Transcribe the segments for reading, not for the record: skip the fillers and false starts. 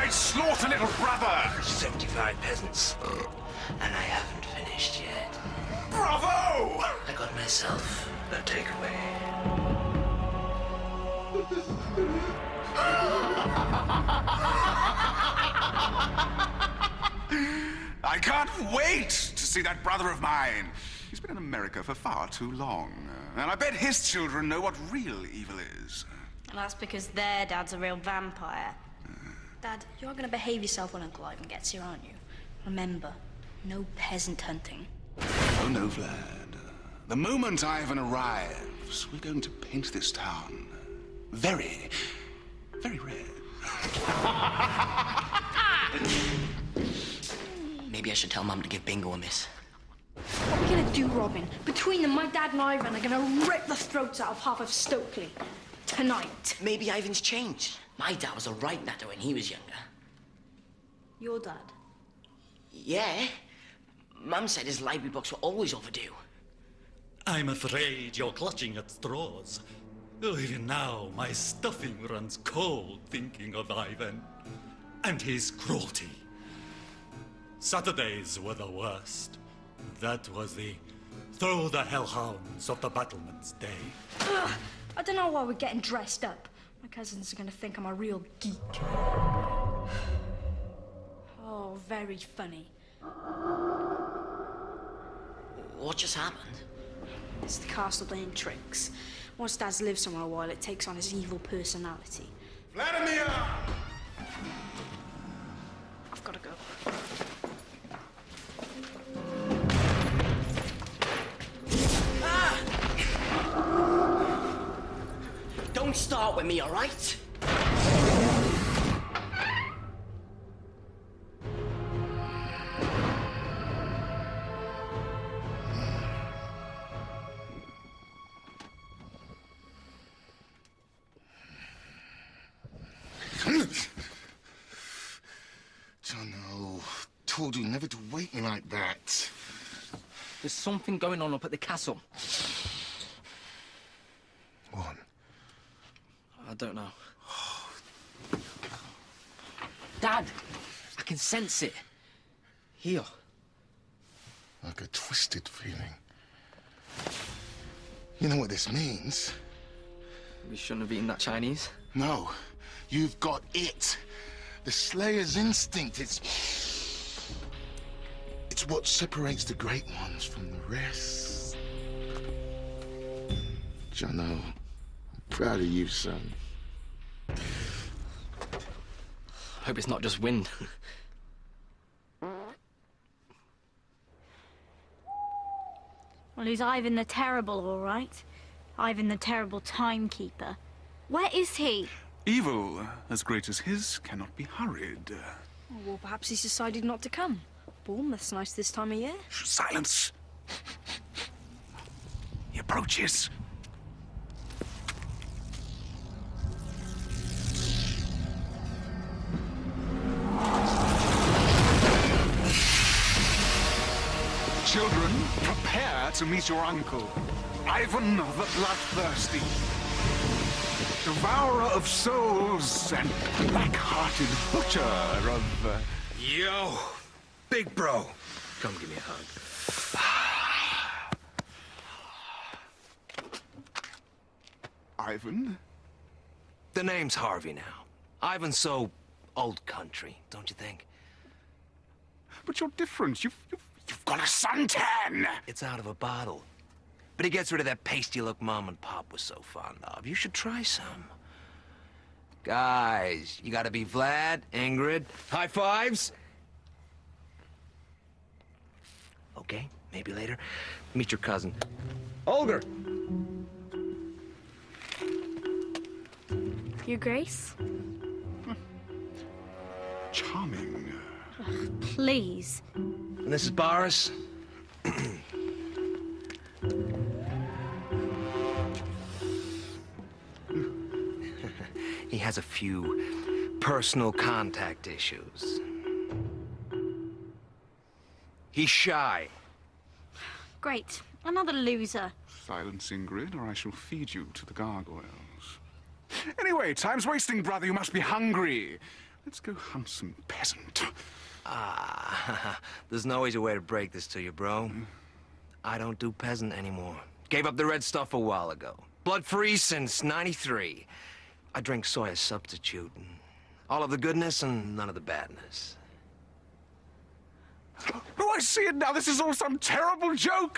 I slaughter little brother! 75 peasants. And I haven't finished yet. Bravo! I got myself a takeaway. I can't wait to see that brother of mine. He's been in America for far too long. And I bet his children know what real evil is. And that's because their dad's a real vampire. Dad, you're going to behave yourself when Uncle Ivan gets here, aren't you? Remember, no peasant hunting. Oh, no, Vlad. The moment Ivan arrives, we're going to paint this town very, very red. Maybe I should tell Mum to give Bingo a miss. What are we going to do, Robin? Between them, my dad and Ivan are going to rip the throats out of half of Stokely. Tonight. Maybe Ivan's changed. My dad was a right nutter when he was younger. Your dad? Yeah. Mum said his library books were always overdue. I'm afraid you're clutching at straws. Oh, even now, my stuffing runs cold thinking of Ivan and his cruelty. Saturdays were the worst. That was the throw the hellhounds of the battlements day. Ugh, I don't know why we're getting dressed up. My cousins are going to think I'm a real geek. Oh, very funny. What just happened? It's the castle playing tricks. Once Dad's lived somewhere a while, it takes on his evil personality. Vladimir! I've got to go. Don't start with me, all right? Jono, told you never to wake me like that. There's something going on up at the castle. What? I don't know. Dad, I can sense it. Here. Like a twisted feeling. You know what this means? We shouldn't have eaten that Chinese. No, you've got it. The Slayer's instinct. It's what separates the great ones from the rest. Jono, I'm proud of you, son. Hope it's not just wind. Well, he's Ivan the Terrible, all right. Ivan the Terrible Timekeeper. Where is he? Evil as great as his cannot be hurried. Oh, well, perhaps he's decided not to come. Bournemouth's nice this time of year. Silence. He approaches. Children, prepare to meet your uncle, Ivan the Bloodthirsty, devourer of souls and black-hearted butcher of... Yo, big bro, come give me a hug. Ivan? The name's Harvey now. Ivan's so old country, don't you think? But you're different. You've got a suntan! It's out of a bottle. But he gets rid of that pasty look Mom and Pop was so fond of. You should try some. Guys, you gotta be Vlad, Ingrid. High fives? Okay, maybe later. Meet your cousin. Olger! Your Grace? Charming. Ugh, please. And this is Boris. He has a few personal contact issues. He's shy. Great. Another loser. Silence, Ingrid, or I shall feed you to the gargoyles. Anyway, time's wasting, brother. You must be hungry. Let's go hunt some peasant. Ah, there's no easy way to break this to you, bro. I don't do peasant anymore. Gave up the red stuff a while ago. Blood-free since '93. I drink soy as substitute. All of the goodness and none of the badness. Oh, I see it now. This is all some terrible joke.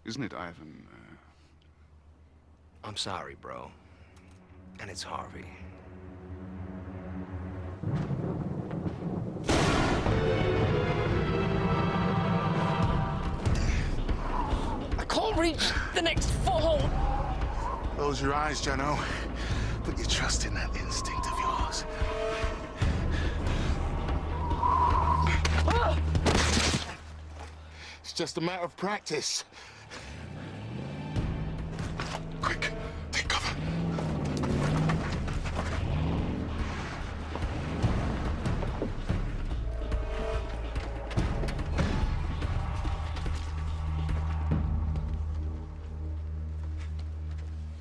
Isn't it, Ivan? I'm sorry, bro. And it's Harvey. I can't reach the next foothold. Close your eyes, Jono. Put your trust in that instinct of yours. It's just a matter of practice. Quick, take cover.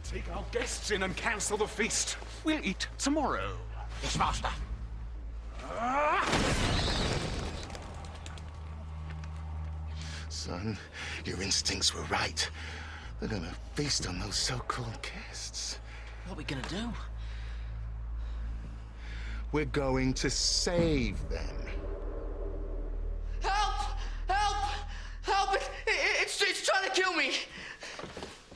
Take our guests in and cancel the feast. We'll eat tomorrow. Yes, master. Son, your instincts were right. They're gonna feast on those so-called guests. What are we gonna do? We're going to save them. Help! Help! Help! It's trying to kill me!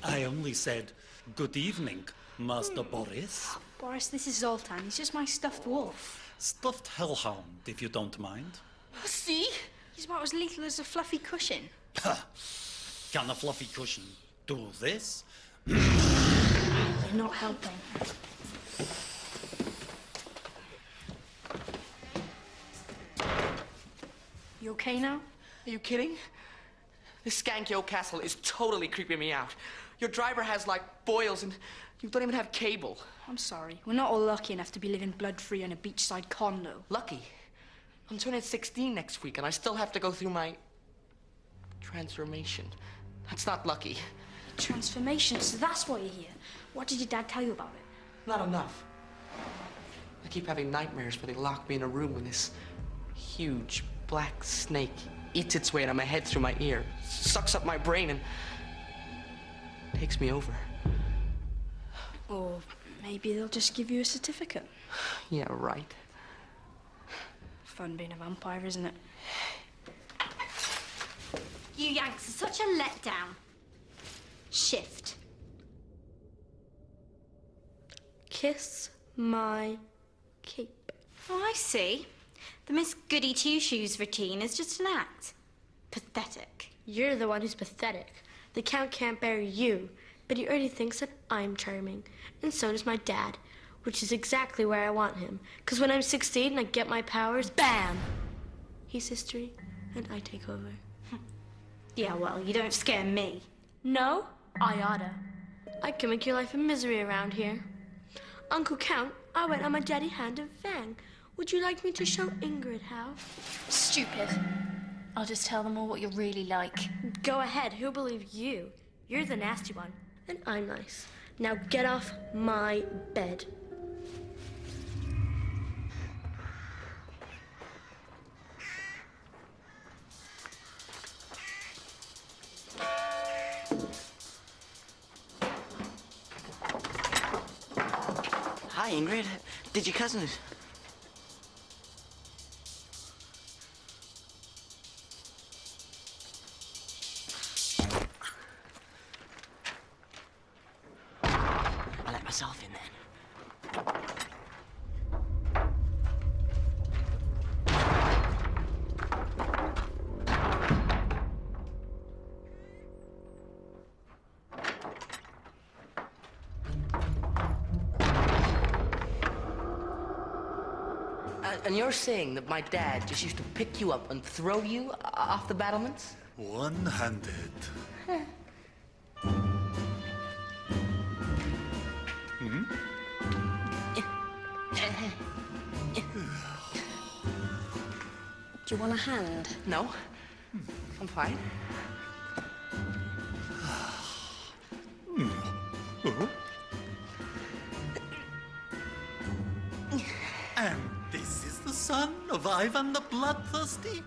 I only said, good evening, Master Boris. Boris, this is Zoltan. He's just my stuffed wolf. Stuffed hellhound, if you don't mind. See? He's about as lethal as a fluffy cushion. Can a fluffy cushion do this? You're not helping. You okay now? Are you kidding? This skanky old castle is totally creeping me out. Your driver has, like, boils, and you don't even have cable. I'm sorry. We're not all lucky enough to be living blood-free in a beachside condo. Lucky? I'm turning 16 next week, and I still have to go through my transformation. That's not lucky. Transformation, so that's why you're here. What did your dad tell you about it? Not enough. I keep having nightmares where they lock me in a room and this huge black snake eats its way out of my head through my ear, sucks up my brain, and takes me over. Or maybe they'll just give you a certificate. Yeah, right. Fun being a vampire, isn't it? You Yanks are such a letdown. Shift. Kiss my cape. Oh, I see. The Miss Goody Two-Shoes routine is just an act. Pathetic. You're the one who's pathetic. The Count can't bury you, but he already thinks that I'm charming. And so does my dad, which is exactly where I want him. Because when I'm 16 and I get my powers, bam! He's history, and I take over. Yeah, well, you don't scare me. No, I oughta. I can make your life a misery around here. Uncle Count, I went on my daddy hand of Fang. Would you like me to show Ingrid how? Stupid. I'll just tell them all what you're really like. Go ahead, who'll believe you? You're the nasty one, and I'm nice. Now get off my bed. Hi, Ingrid. Did your cousin... I let myself in then. And you're saying that my dad just used to pick you up and throw you off the battlements? One-handed. Do you want a hand? No. I'm fine. of Ivan the Bloodthirsty?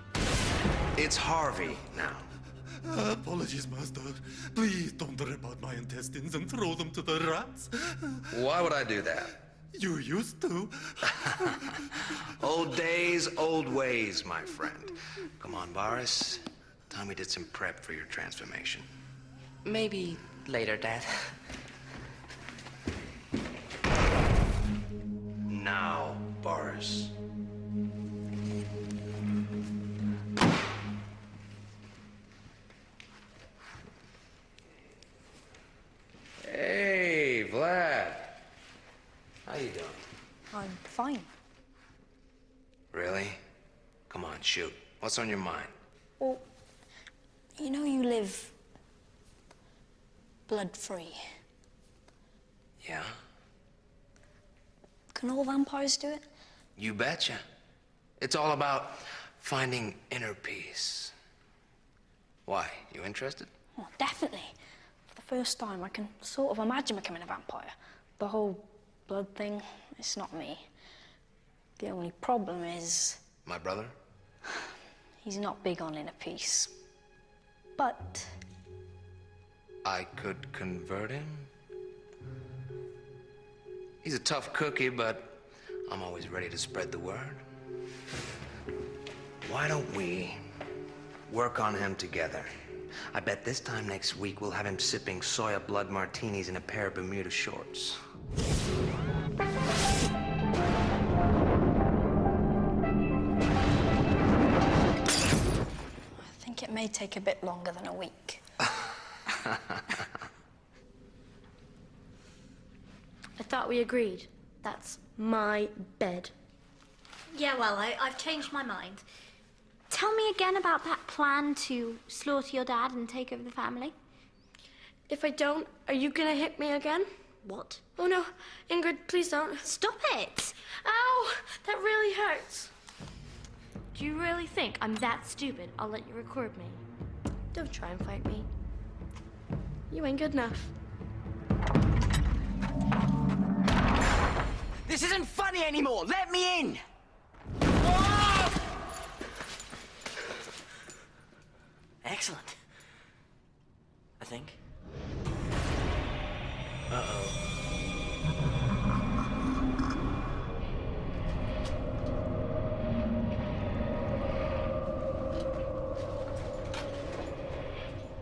It's Harvey now. Apologies, Master. Please don't rip out my intestines and throw them to the rats. Why would I do that? You used to. Old days, old ways, my friend. Come on, Boris. Tell me did some prep for your transformation. Maybe later, Dad. Now, Boris. Hey, Vlad. How you doing? I'm fine. Really? Come on, shoot. What's on your mind? Well, you know you live blood-free. Yeah? Can all vampires do it? You betcha. It's all about finding inner peace. Why? You interested? Oh, definitely. For the first time, I can sort of imagine becoming a vampire. The whole blood thing, it's not me. The only problem is... My brother? He's not big on inner peace. But... I could convert him? He's a tough cookie, but I'm always ready to spread the word. Why don't we work on him together? I bet this time next week we'll have him sipping soya blood martinis in a pair of Bermuda shorts. I think it may take a bit longer than a week. I thought we agreed. That's my bed. Yeah, well, I've changed my mind. Tell me again about that plan to slaughter your dad and take over the family. If I don't, are you gonna hit me again? What? Oh no, Ingrid, please don't. Stop it! Ow! That really hurts. Do you really think I'm that stupid? I'll let you record me. Don't try and fight me. You ain't good enough. This isn't funny anymore. Let me in. Excellent. I think. Uh-oh.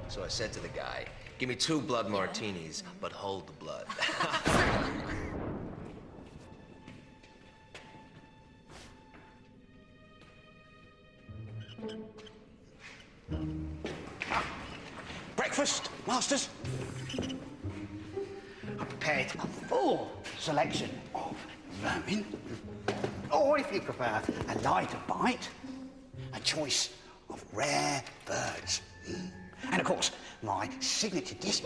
So I said to the guy, give me 2 blood martinis, but hold the blood. Breakfast, masters. I prepared a full selection of vermin, or if you prefer, a lighter bite, a choice of rare birds. And of course, my signature dish,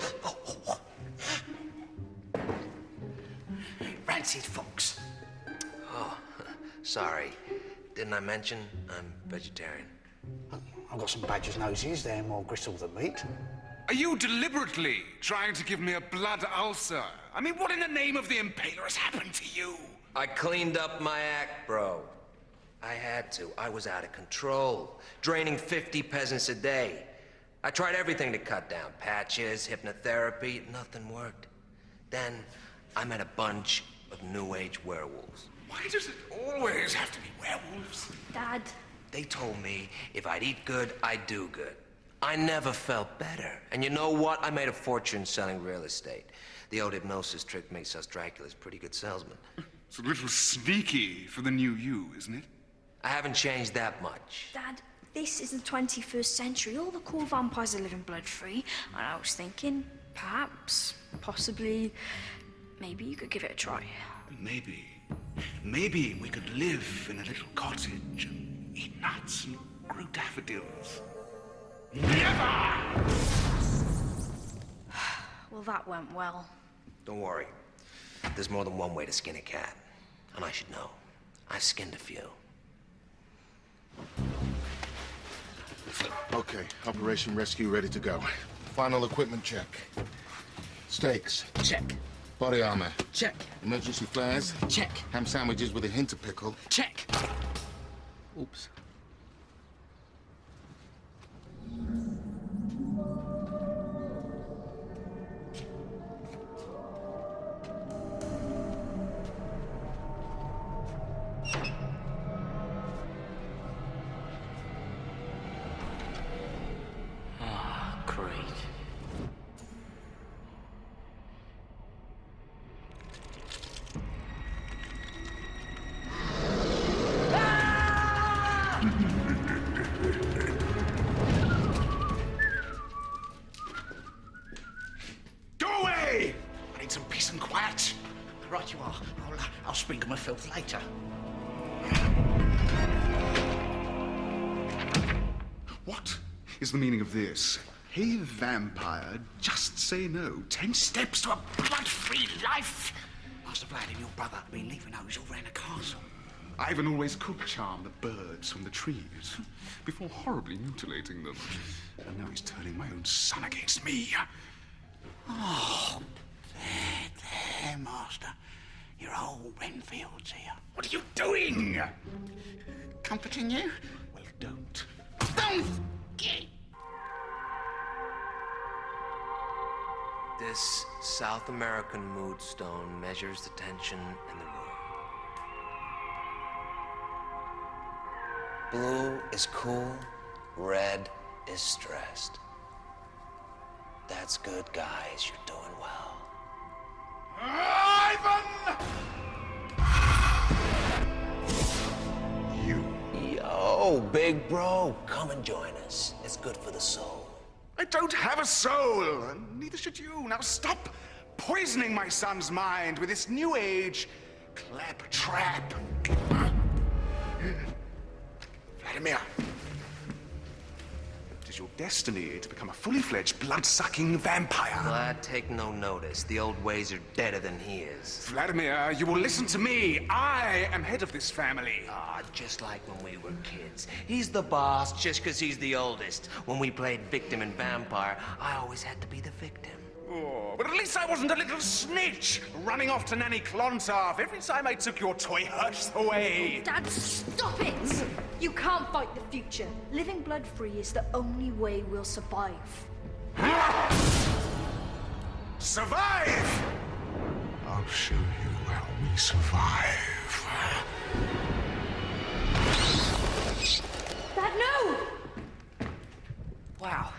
rancid fox. Oh, sorry. Didn't I mention I'm vegetarian? I've got some badger's noses, they're more gristle than meat. Are you deliberately trying to give me a blood ulcer? I mean, what in the name of the Impaler has happened to you? I cleaned up my act, bro. I had to. I was out of control, draining 50 peasants a day. I tried everything to cut down. Patches, hypnotherapy, nothing worked. Then I met a bunch of New Age werewolves. Why does it always have to be werewolves? Dad. They told me if I'd eat good, I'd do good. I never felt better. And you know what? I made a fortune selling real estate. The old hypnosis trick makes us Dracula's pretty good salesman. It's a little sneaky for the new you, isn't it? I haven't changed that much. Dad, this is the 21st century. All the cool vampires are living blood-free. And I was thinking, perhaps, possibly, maybe you could give it a try. Maybe. Maybe we could live in a little cottage and eat nuts and grow daffodils. Never! Well, that went well. Don't worry. There's more than one way to skin a cat. And I should know. I've skinned a few. Okay, Operation Rescue ready to go. Final equipment check. Stakes. Check. Body armor. Check. Emergency flares. Check. Ham sandwiches with a hint of pickle. Check. Oops. Ah, great. Go away! I need some peace and quiet. Right you are. I'll sprinkle my filth later. What is the meaning of this? Hey, vampire, just say no. 10 steps to a blood-free life. Master Vlad and your brother have been leaving those all around the castle. Ivan always could charm the birds from the trees before horribly mutilating them. And now he's turning my own son against me. Oh, there, Master. Your old Renfield's here. What are you doing? Comforting you? Well, don't. Don't! This South American moodstone measures the tension in the room. Blue is cool, red is stressed. That's good, guys. You're doing well. Ivan! You. Yo, big bro, come and join us. It's good for the soul. I don't have a soul, and neither should you. Now stop poisoning my son's mind with this new age claptrap. Vladimir, it is your destiny to become a fully fledged blood-sucking vampire. Vlad, take no notice. The old ways are deader than he is. Vladimir, you will listen to me. I am head of this family. Just like when we were kids. He's the boss just because he's the oldest. When we played victim and vampire, I always had to be the victim. Oh, but at least I wasn't a little snitch running off to Nanny Clontarf every time I took your toy hearse away. Dad, stop it! You can't fight the future. Living blood-free is the only way we'll survive. Survive! I'll show you how we survive. Dad, no! Wow.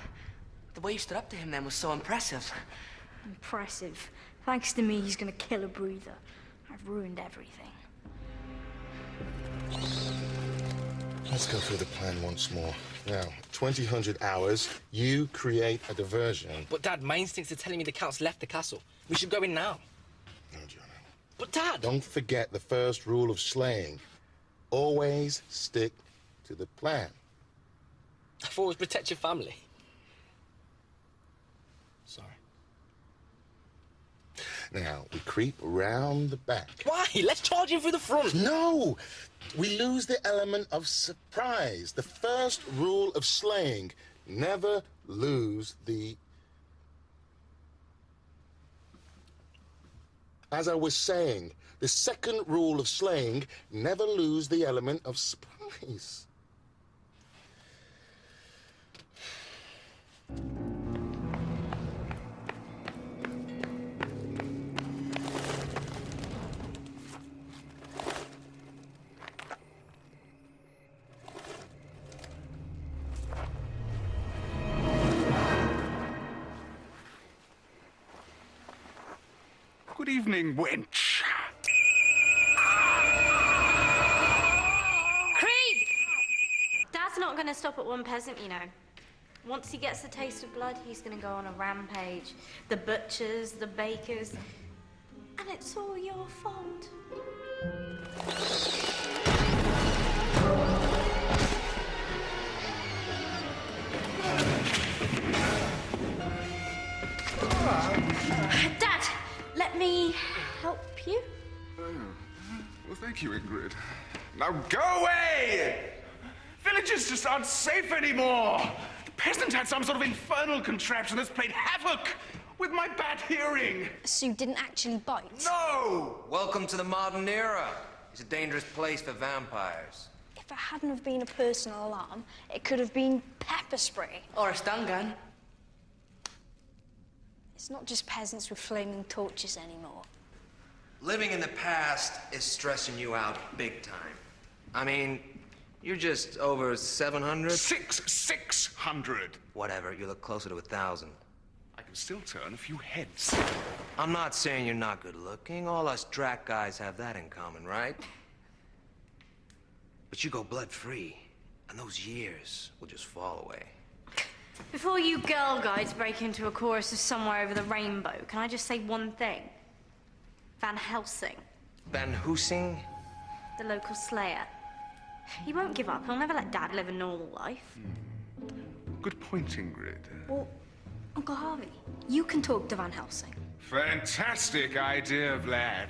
The way you stood up to him then was so impressive. Impressive. Thanks to me, he's gonna kill a breather. I've ruined everything. Let's go through the plan once more. Now, 2000 hours, you create a diversion. But Dad, my instincts are telling me the Count's left the castle. We should go in now. No, Jono. But Dad! Don't forget the first rule of slaying. Always stick to the plan. I thought it was protect your family. Sorry. Now, we creep round the back. Why? Let's charge him through the front. No! We lose the element of surprise. The first rule of slaying. Never lose the... As I was saying, the second rule of slaying, never lose the element of surprise. Good evening, wench. Creep! Dad's not gonna stop at one peasant, you know. Once he gets the taste of blood, he's gonna go on a rampage. The butchers, the bakers, and it's all your fault. Dad, let me help you. Well, thank you, Ingrid. Now go away! Villages just aren't safe anymore. The peasant had some sort of infernal contraption that's played havoc with my bad hearing. So you didn't actually bite? No! Welcome to the modern era. It's a dangerous place for vampires. If If it hadn't have been a personal alarm, it could have been pepper spray. Or a stun gun. It's not just peasants with flaming torches anymore. Living in the past is stressing you out big time. I mean, you're just over 700? 600. Whatever, you look closer to 1,000. I can still turn a few heads. I'm not saying you're not good looking. All us Drac guys have that in common, right? But you go blood free, and those years will just fall away. Before you girl guys break into a chorus of Somewhere Over the Rainbow, can I just say one thing? Van Helsing, Van Helsing? the local slayer. He won't give up. He'll never let Dad live a normal life. Good point, Ingrid. Well, Uncle Harvey, you can talk to Van Helsing. Fantastic idea, Vlad.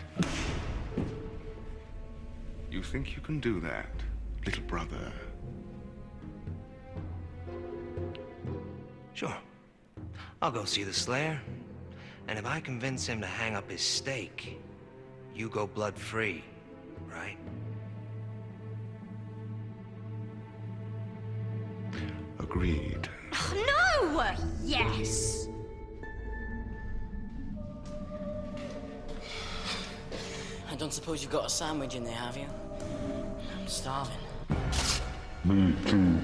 You think you can do that, little brother? Sure. I'll go see the Slayer. And if I convince him to hang up his stake, you go blood free, right? Agreed. No! Yes! I don't suppose you've got a sandwich in there, have you? I'm starving. Me too.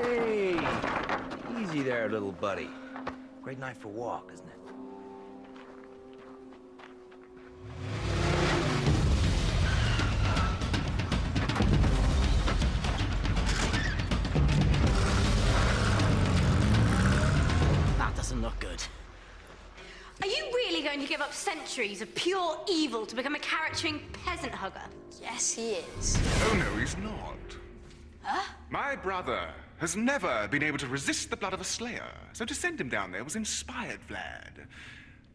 Hey! Easy there, little buddy. Great night for a walk, isn't it? That doesn't look good. Are you really going to give up centuries of pure evil to become a carrot-chewing peasant hugger? Yes, he is. Oh, no, he's not. Huh? My brother has never been able to resist the blood of a slayer, so to send him down there was inspired, Vlad.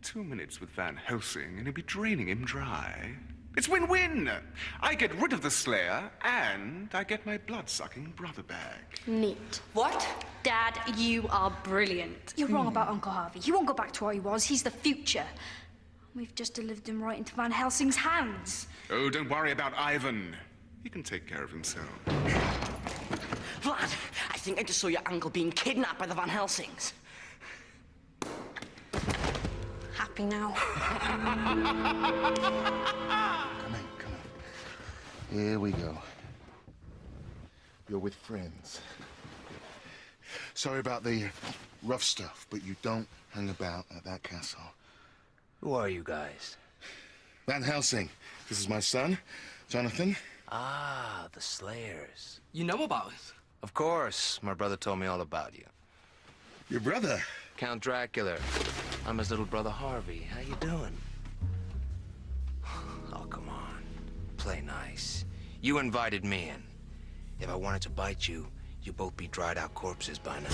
2 minutes with Van Helsing, and he'll be draining him dry. It's win-win. I get rid of the slayer, and I get my blood-sucking brother back. Neat. What? Dad, you are brilliant. You're wrong about Uncle Harvey. He won't go back to what he was. He's the future. We've just delivered him right into Van Helsing's hands. Oh, don't worry about Ivan. He can take care of himself. Vlad, I think I just saw your uncle being kidnapped by the Van Helsings. Happy now? Come in. Here we go. You're with friends. Sorry about the rough stuff, but you don't hang about at that castle. Who are you guys? Van Helsing. This is my son, Jonathan. Ah, the Slayers. You know about it? Of course. My brother told me all about you. Your brother? Count Dracula. I'm his little brother Harvey. How you doing? Oh, come on. Play nice. You invited me in. If I wanted to bite you, you'd both be dried out corpses by now.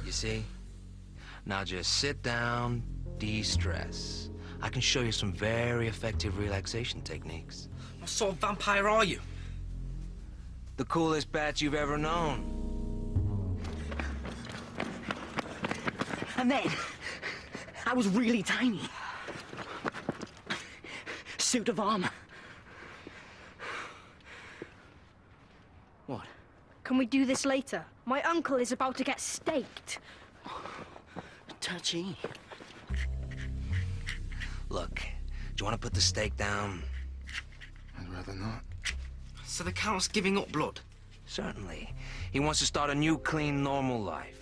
You see? Now just sit down, de-stress. I can show you some very effective relaxation techniques. What sort of vampire are you? The coolest bat you've ever known. And then, I was really tiny. Suit of armor. What? Can we do this later? My uncle is about to get staked. Touchy. Look, do you want to put the stake down? I'd rather not. So the Count's giving up blood? Certainly. He wants to start a new, clean, normal life.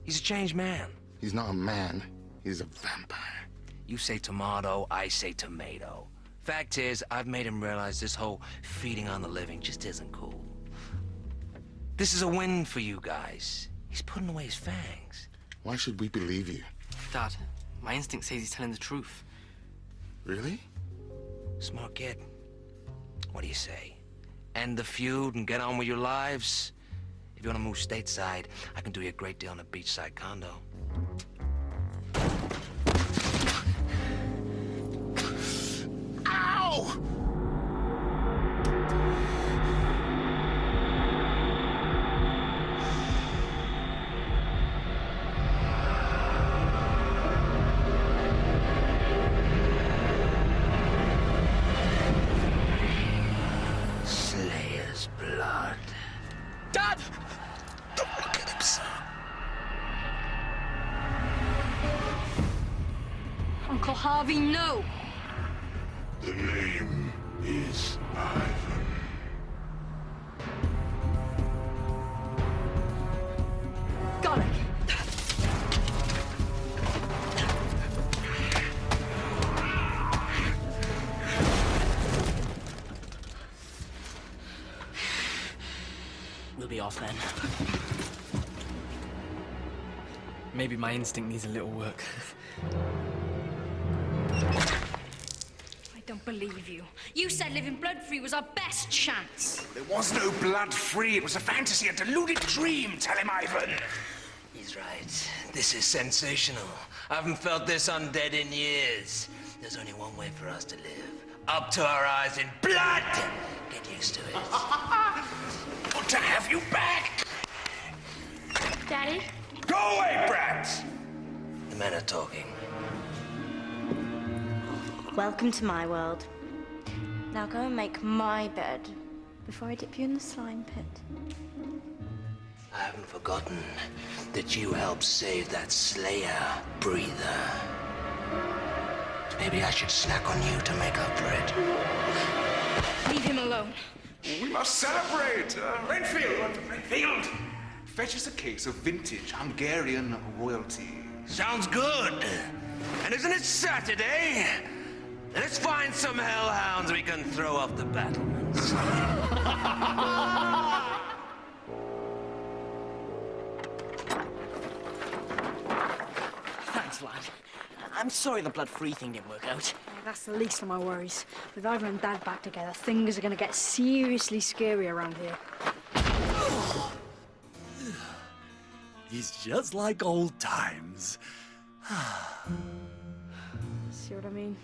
He's a changed man. He's not a man. He's a vampire. You say tomato, I say tomato. Fact is, I've made him realize this whole feeding on the living just isn't cool. This is a win for you guys. He's putting away his fangs. Why should we believe you? Dad, my instinct says he's telling the truth. Really? Smart kid. What do you say? End the feud and get on with your lives? If you want to move stateside, I can do you a great deal in a beachside condo. Ow! cops! Uncle Harvey, no! The name is Ivan. Got it. We'll be off then. Maybe my instinct needs a little work. I don't believe you. You said living blood-free was our best chance. There was no blood-free. It was a fantasy, a deluded dream. Tell him, Ivan. He's right. This is sensational. I haven't felt this undead in years. There's only one way for us to live. Up to our eyes in blood! Get used to it. Good to have you back. Daddy? Go away, brats! The men are talking. Welcome to my world. Now go and make my bed before I dip you in the slime pit. I haven't forgotten that you helped save that Slayer breather. Maybe I should snack on you to make up for it. Leave him alone. We must celebrate. Renfield! Fetch us a case of vintage Hungarian royalty. Sounds good. And isn't it Saturday? Let's find some hellhounds we can throw off the battlements. Thanks, lad. I'm sorry the blood-free thing didn't work out. That's the least of my worries. With Ivan and Dad back together, things are going to get seriously scary around here. It's just like old times. See what I mean?